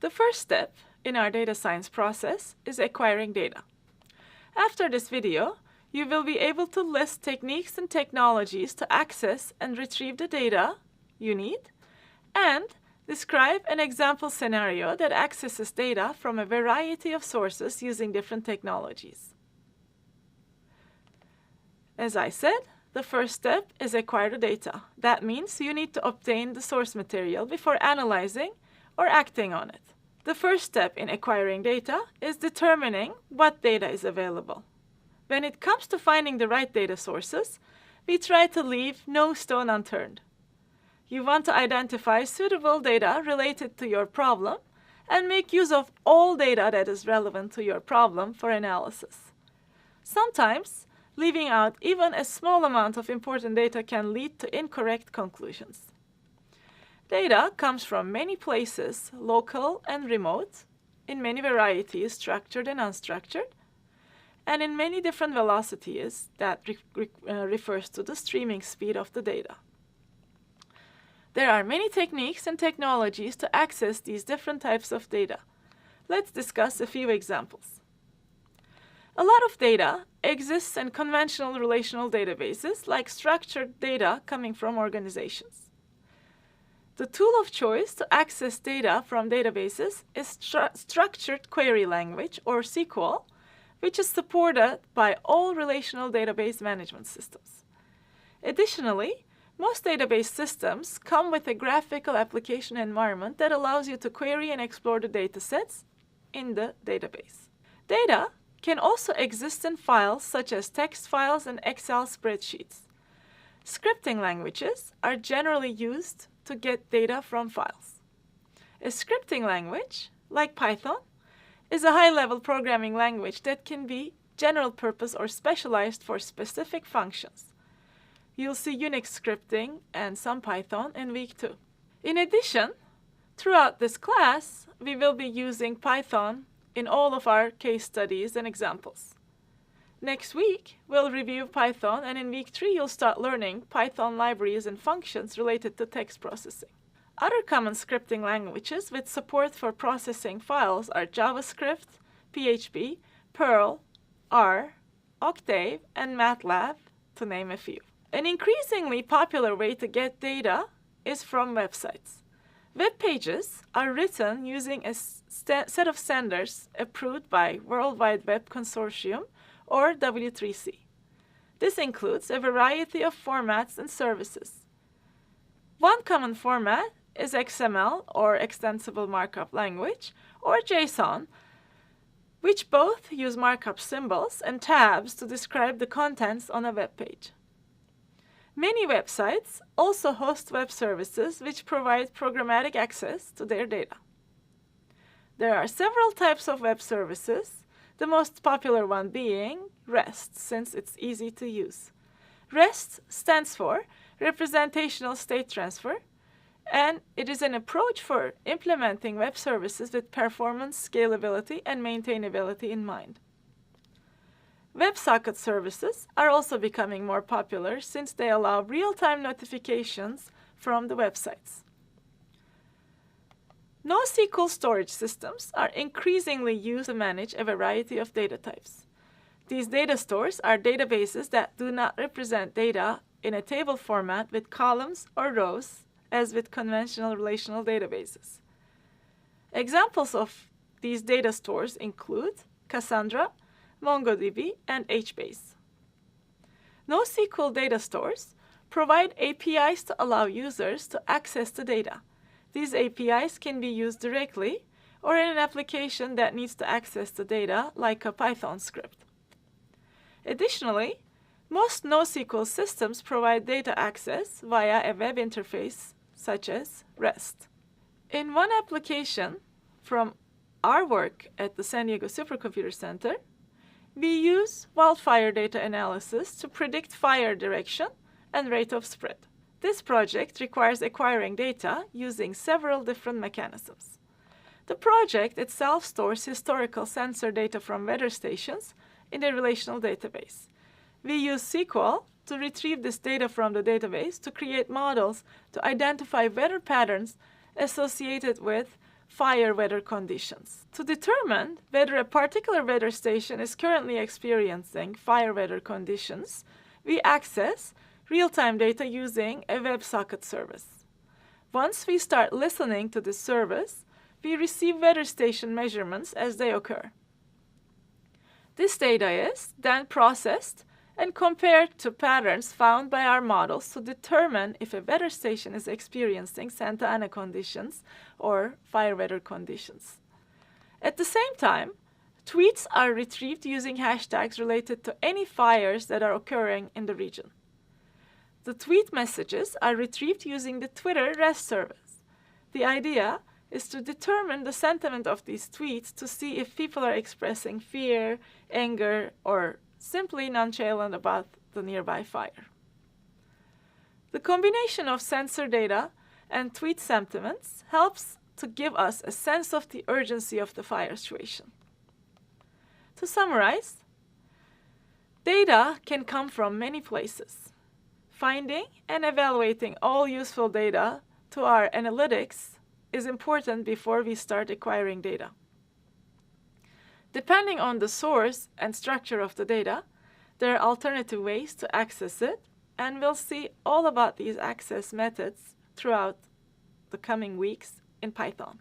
The first step in our data science process is acquiring data. After this video, you will be able to list techniques and technologies to access and retrieve the data you need, and describe an example scenario that accesses data from a variety of sources using different technologies. As I said, the first step is acquire the data. That means you need to obtain the source material before analyzing or acting on it. The first step in acquiring data is determining what data is available. When it comes to finding the right data sources, we try to leave no stone unturned. You want to identify suitable data related to your problem and make use of all data that is relevant to your problem for analysis. Sometimes, leaving out even a small amount of important data can lead to incorrect conclusions. Data comes from many places, local and remote, in many varieties, structured and unstructured, and in many different velocities that refers to the streaming speed of the data. There are many techniques and technologies to access these different types of data. Let's discuss a few examples. A lot of data exists in conventional relational databases, like structured data coming from organizations. The tool of choice to access data from databases is Structured Query Language, or SQL, which is supported by all relational database management systems. Additionally, most database systems come with a graphical application environment that allows you to query and explore the datasets in the database. Data can also exist in files such as text files and Excel spreadsheets. Scripting languages are generally used to get data from files. A scripting language, like Python, is a high-level programming language that can be general purpose or specialized for specific functions. You'll see Unix scripting and some Python in week 2. In addition, throughout this class, we will be using Python in all of our case studies and examples. Next week, we'll review Python, and in week 3, you'll start learning Python libraries and functions related to text processing. Other common scripting languages with support for processing files are JavaScript, PHP, Perl, R, Octave, and MATLAB, to name a few. An increasingly popular way to get data is from websites. Web pages are written using a set of standards approved by World Wide Web Consortium, or W3C. This includes a variety of formats and services. One common format is XML, or Extensible Markup Language, or JSON, which both use markup symbols and tabs to describe the contents on a web page. Many websites also host web services which provide programmatic access to their data. There are several types of web services, the most popular one being REST, since it's easy to use. REST stands for Representational State Transfer, and it is an approach for implementing web services with performance, scalability, and maintainability in mind. WebSocket services are also becoming more popular since they allow real-time notifications from the websites. NoSQL storage systems are increasingly used to manage a variety of data types. These data stores are databases that do not represent data in a table format with columns or rows, as with conventional relational databases. Examples of these data stores include Cassandra, MongoDB, and HBase. NoSQL data stores provide APIs to allow users to access the data. These APIs can be used directly or in an application that needs to access the data, like a Python script. Additionally, most NoSQL systems provide data access via a web interface, such as REST. In one application from our work at the San Diego Supercomputer Center, we use wildfire data analysis to predict fire direction and rate of spread. This project requires acquiring data using several different mechanisms. The project itself stores historical sensor data from weather stations in a relational database. We use SQL to retrieve this data from the database to create models to identify weather patterns associated with fire weather conditions. To determine whether a particular weather station is currently experiencing fire weather conditions, we access real-time data using a WebSocket service. Once we start listening to this service, we receive weather station measurements as they occur. This data is then processed and compared to patterns found by our models to determine if a weather station is experiencing Santa Ana conditions or fire weather conditions. At the same time, tweets are retrieved using hashtags related to any fires that are occurring in the region. The tweet messages are retrieved using the Twitter REST service. The idea is to determine the sentiment of these tweets to see if people are expressing fear, anger, or simply nonchalant about the nearby fire. The combination of sensor data and tweet sentiments helps to give us a sense of the urgency of the fire situation. To summarize, data can come from many places. Finding and evaluating all useful data to our analytics is important before we start acquiring data. Depending on the source and structure of the data, there are alternative ways to access it, and we'll see all about these access methods throughout the coming weeks in Python.